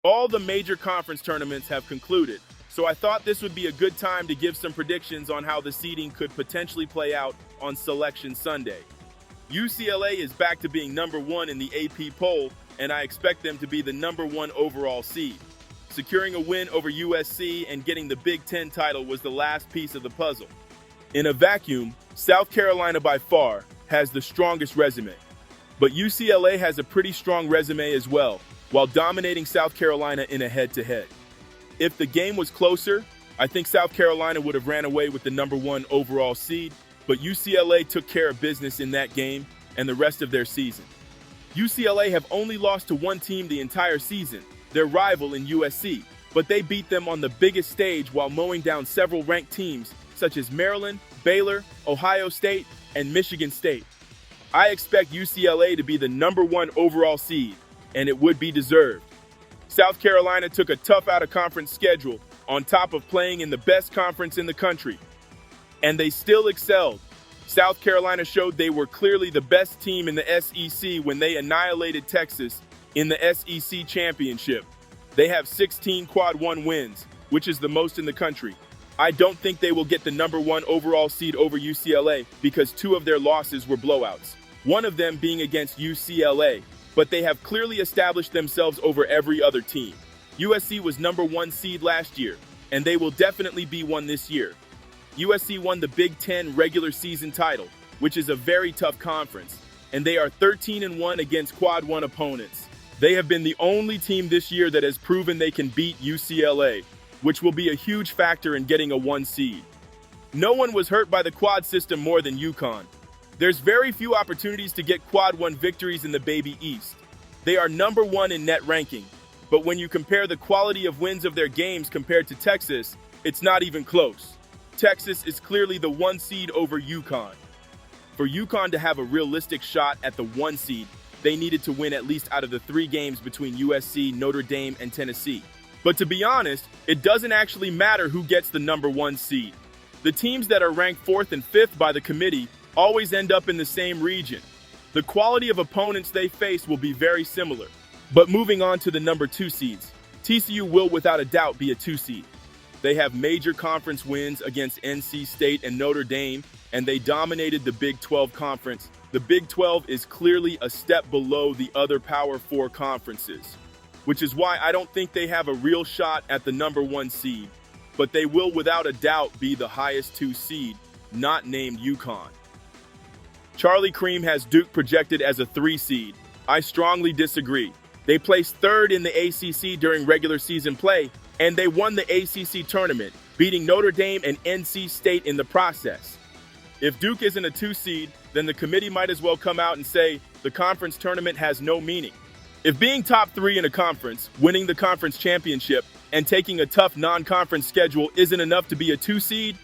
All the major conference tournaments have concluded, so I thought this would be a good time to give some predictions on how the seeding could potentially play out on Selection Sunday. UCLA is back to being number one in the AP poll, and I expect them to be the number one overall seed. Securing a win over USC and getting the Big Ten title was the last piece of the puzzle. In a vacuum, South Carolina by far has the strongest resume. But UCLA has a pretty strong resume as well, while dominating South Carolina in a head-to-head. If the game was closer, I think South Carolina would have ran away with the number one overall seed, but UCLA took care of business in that game and the rest of their season. UCLA have only lost to one team the entire season, their rival in USC, but they beat them on the biggest stage while mowing down several ranked teams such as Maryland, Baylor, Ohio State, and Michigan State. I expect UCLA to be the number one overall seed, and it would be deserved. South Carolina took a tough out-of-conference schedule on top of playing in the best conference in the country, and they still excelled. South Carolina showed they were clearly the best team in the SEC when they annihilated Texas in the SEC championship. They have 16 quad one wins, which is the most in the country. I don't think they will get the number one overall seed over UCLA because two of their losses were blowouts, one of them being against UCLA, but they have clearly established themselves over every other team. USC was number one seed last year, and they will definitely be one this year. USC won the Big Ten regular season title, which is a very tough conference, and they are 13-1 against quad one opponents. They have been the only team this year that has proven they can beat UCLA, which will be a huge factor in getting a one seed. No one was hurt by the quad system more than UConn. There's very few opportunities to get quad one victories in the Baby East. They are number one in net ranking, but when you compare the quality of wins of their games compared to Texas, it's not even close. Texas is clearly the one seed over UConn. For UConn to have a realistic shot at the one seed, they needed to win at least out of the three games between USC, Notre Dame, and Tennessee. But to be honest, it doesn't actually matter who gets the number one seed. The teams that are ranked 4th and 5th by the committee always end up in the same region. The quality of opponents they face will be very similar. But moving on to the number 2 seeds, TCU will without a doubt be a 2 seed. They have major conference wins against NC State and Notre Dame, and they dominated the Big 12 conference. The Big 12 is clearly a step below the other Power 4 conferences, which is why I don't think they have a real shot at the number 1 seed, but they will without a doubt be the highest 2 seed, not named UConn. Charlie Cream has Duke projected as a 3 seed. I strongly disagree. They placed 3rd in the ACC during regular season play, and they won the ACC tournament, beating Notre Dame and NC State in the process. If Duke isn't a 2 seed, then the committee might as well come out and say the conference tournament has no meaning. If being top 3 in a conference, winning the conference championship, and taking a tough non-conference schedule isn't enough to be a 2 seed,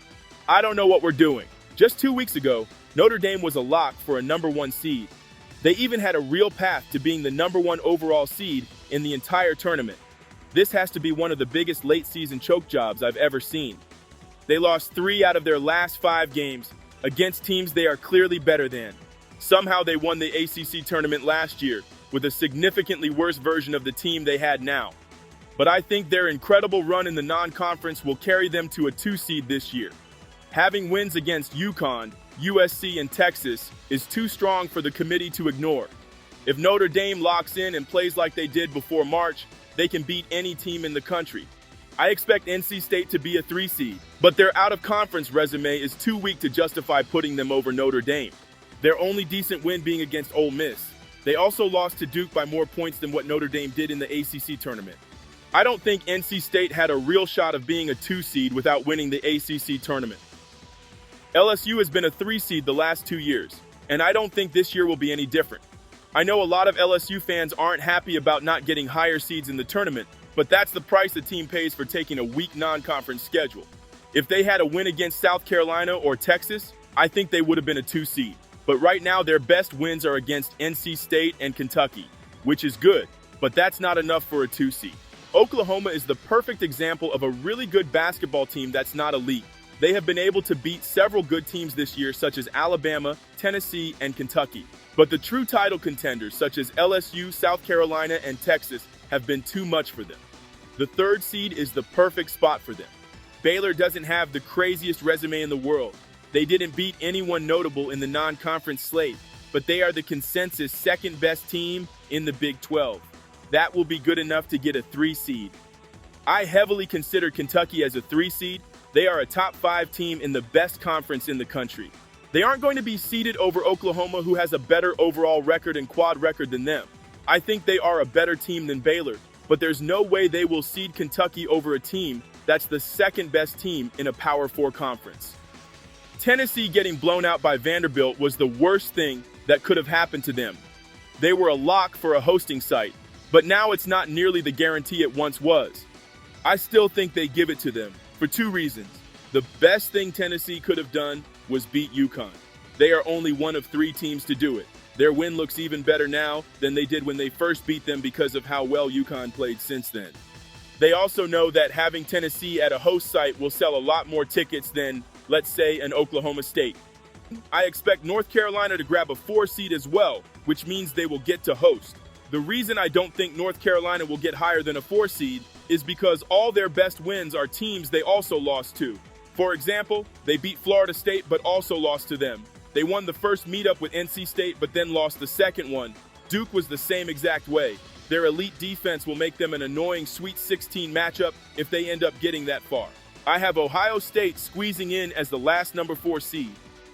I don't know what we're doing. Just 2 weeks ago, Notre Dame was a lock for a number 1 seed. They even had a real path to being the number 1 overall seed in the entire tournament. This has to be one of the biggest late-season choke jobs I've ever seen. They lost 3 out of their last 5 games against teams they are clearly better than. Somehow they won the ACC tournament last year with a significantly worse version of the team they had now. But I think their incredible run in the non-conference will carry them to a 2 seed this year. Having wins against UConn, USC, and Texas is too strong for the committee to ignore. If Notre Dame locks in and plays like they did before March, they can beat any team in the country. I expect NC State to be a 3 seed, but their out-of-conference resume is too weak to justify putting them over Notre Dame, their only decent win being against Ole Miss. They also lost to Duke by more points than what Notre Dame did in the ACC tournament. I don't think NC State had a real shot of being a 2 seed without winning the ACC tournament. LSU has been a 3 seed the last 2 years, and I don't think this year will be any different. I know a lot of LSU fans aren't happy about not getting higher seeds in the tournament, but that's the price the team pays for taking a weak non-conference schedule. If they had a win against South Carolina or Texas, I think they would have been a 2 seed. But right now, their best wins are against NC State and Kentucky, which is good, but that's not enough for a 2 seed. Oklahoma is the perfect example of a really good basketball team that's not elite. They have been able to beat several good teams this year, such as Alabama, Tennessee, and Kentucky. But the true title contenders, such as LSU, South Carolina, and Texas, have been too much for them. The third seed is the perfect spot for them. Baylor doesn't have the craziest resume in the world. They didn't beat anyone notable in the non-conference slate, but they are the consensus second-best team in the Big 12. That will be good enough to get a 3 seed. I heavily consider Kentucky as a 3 seed. They are a top 5 team in the best conference in the country. They aren't going to be seeded over Oklahoma, who has a better overall record and quad record than them. I think they are a better team than Baylor, but there's no way they will seed Kentucky over a team that's the second best team in a Power 4 conference. Tennessee getting blown out by Vanderbilt was the worst thing that could have happened to them. They were a lock for a hosting site, but now it's not nearly the guarantee it once was. I still think they give it to them for 2 reasons. The best thing Tennessee could have done was beat UConn. They are only one of 3 teams to do it. Their win looks even better now than they did when they first beat them because of how well UConn played since then. They also know that having Tennessee at a host site will sell a lot more tickets than, let's say, an Oklahoma State. I expect North Carolina to grab a 4 seed as well, which means they will get to host. The reason I don't think North Carolina will get higher than a 4 seed is because all their best wins are teams they also lost to. For example, they beat Florida State but also lost to them. They won the first meetup with NC State but then lost the second one. Duke was the same exact way. Their elite defense will make them an annoying Sweet 16 matchup if they end up getting that far. I have Ohio State squeezing in as the last number 4 seed.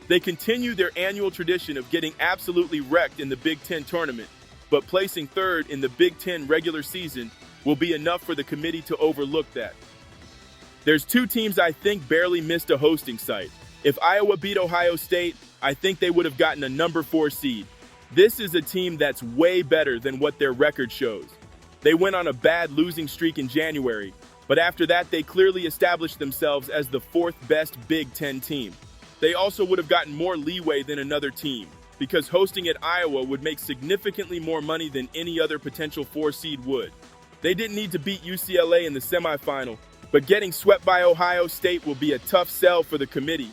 They continue their annual tradition of getting absolutely wrecked in the Big Ten tournament, but placing 3rd in the Big Ten regular season will be enough for the committee to overlook that. There's 2 teams I think barely missed a hosting site. If Iowa beat Ohio State, I think they would have gotten a number 4 seed. This is a team that's way better than what their record shows. They went on a bad losing streak in January, but after that they clearly established themselves as the 4th best Big Ten team. They also would have gotten more leeway than another team, because hosting at Iowa would make significantly more money than any other potential 4 seed would. They didn't need to beat UCLA in the semifinal, but getting swept by Ohio State will be a tough sell for the committee,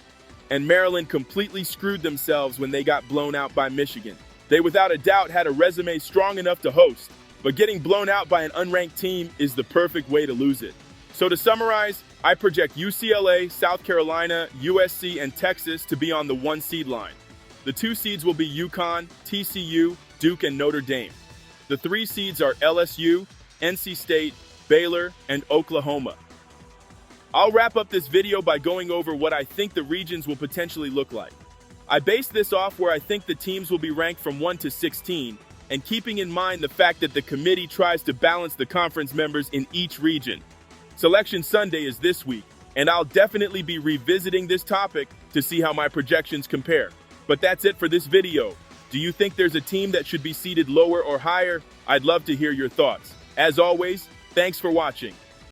and Maryland completely screwed themselves when they got blown out by Michigan. They without a doubt had a resume strong enough to host, but getting blown out by an unranked team is the perfect way to lose it. So to summarize, I project UCLA, South Carolina, USC, and Texas to be on the 1 seed line. The 2 seeds will be UConn, TCU, Duke, and Notre Dame. The 3 seeds are LSU, NC State, Baylor, and Oklahoma. I'll wrap up this video by going over what I think the regions will potentially look like. I based this off where I think the teams will be ranked from 1 to 16, and keeping in mind the fact that the committee tries to balance the conference members in each region. Selection Sunday is this week, and I'll definitely be revisiting this topic to see how my projections compare. But that's it for this video. Do you think there's a team that should be seeded lower or higher? I'd love to hear your thoughts. As always, thanks for watching.